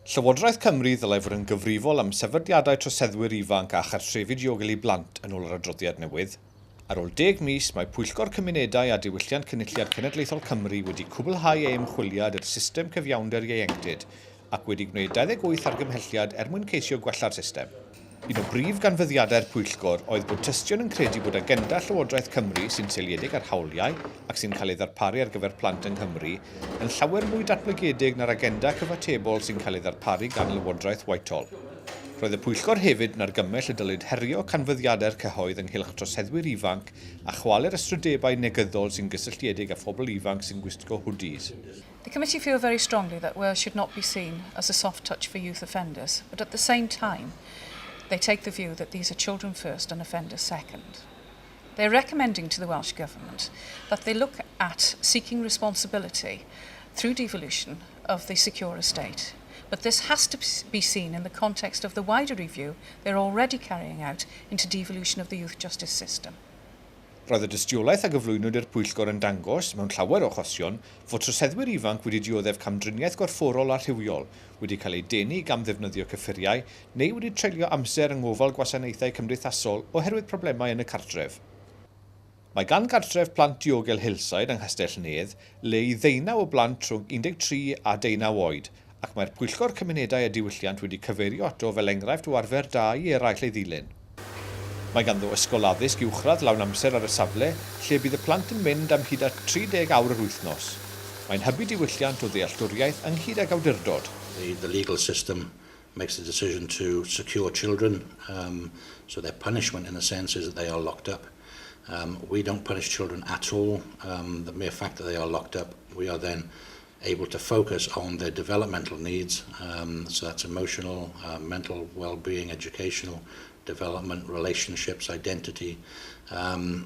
Llywodraeth Cymru ddylai fod yn gyfrifol am sefydliadau troseddwyr ifanc a chartrefi diogel i blant yn ôl yr adroddiad newydd. Ar ôl 10 mis, mae Pwyllgor Cymunedau a Diwylliant Cynulliad Cenedlaethol Cymru wedi cwblhau ei ymchwiliad i'r system Cyfiawnder Ieuenctid ac wedi gwneud 28 argymhelliad mwyn ceisio gwella'r system. Un o brif ganfyddiadau'r Pwyllgor oedd bod tystion yn credu bod agenda Llywodraeth Cymru sy'n seiliedig ar hawliau ac sy'n cael ei ddarparu ar gyfer plant yng Nghymru yn llawer mwy datblygedig na'r agenda cyfatebol sy'n cael ei ddarparu gan Lywodraeth Whitehall. Roedd y Pwyllgor hefyd yn argymell y dylid herio canfyddiadau'r cyhoedd ynghylch troseddwyr ifanc a chwalu'r ystrydebau negyddol sy'n gysylltiedig â phobl ifanc sy'n gwisgo hoodies. The committee feel very strongly that Wales should not be seen as a soft touch for youth offenders, but at the same time, they take the view that these are children first and offenders second. They are recommending to the Welsh Government that they look at seeking responsibility through devolution of the secure estate. But this has to be seen in the context of the wider review they're already carrying out into devolution of the youth justice system. Roedd y dystiolaeth a gyflwynwyd i'r Pwyllgor yn dangos, mewn llawer o achosion, fod troseddwyr ifanc wedi dioddef camdriniaeth gorfforol a rhywiol, wedi cael ei denu gam ddefnyddio cyffuriau, neu wedi treulio amser yng ngofal gwasanaethau cymdeithasol oherwydd problemau yn y cartref. Mae gan gartref plant diogel Hillside yng Nghastell Nedd le i 19 o blant rhwng 13 a 19 oed, ac mae'r Pwyllgor Cymunedau a Diwylliant wedi cyfeirio ato fel enghraifft o arfer da i eraill ei ddilyn. Mae ganddo ysgol addysg uwchradd lawn amser ar y safle, lle bydd y plant yn mynd am hyd at 30 awr yr wythnos. Mae'n hybu diwylliant o ddealltwriaeth ynghyd ag awdurdod. The legal system makes the decision to secure children, so their punishment in a sense is that they are locked up. We don't punish children at all. The mere fact that they are locked up, we are then able to focus on their developmental needs, so that's emotional, mental well-being, educational development, relationships, identity.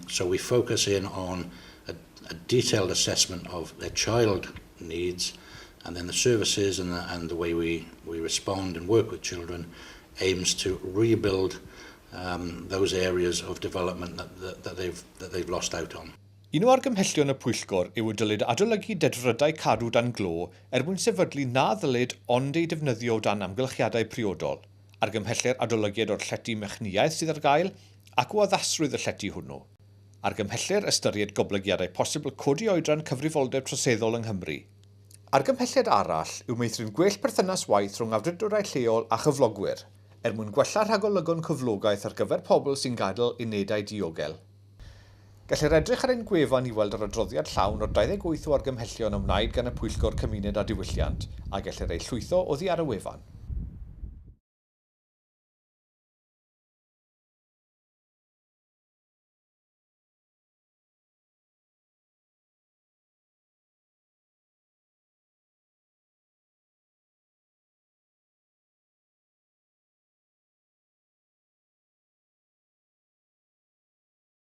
So we focus in on a detailed assessment of their child needs, and then the services and the way we respond and work with children aims to rebuild those areas of development that they've lost out on. Un o argymhellion y Pwyllgor yw y dylid adolygu dedfrydau cadw dan glo mwyn sefydlu na ddylid ond ei defnyddio o dan amgylchiadau priodol, argymhellir adolygiad o'r llety mechniaeth sydd ar gael ac o addasrwydd y llety hwnnw. Argymhellir ystyried goblygiadau posibl codi oedran cyfrifoldeb troseddol yng Nghymru. Argymhelliad arall yw meithrin gwell perthynas waith rhwng awdurdodau lleol a chyflogwyr, mwyn gwella'r rhagolygon cyflogaeth ar gyfer pobl sy'n gadael unedau diogel. Gellir edrych ar ein gwefan i weld yr adroddiad llawn o'r 28 o argymhellion ymwneud gan y Pwyllgor Cymuned a Diwylliant, a gellir ei llwytho oddi ar y wefan.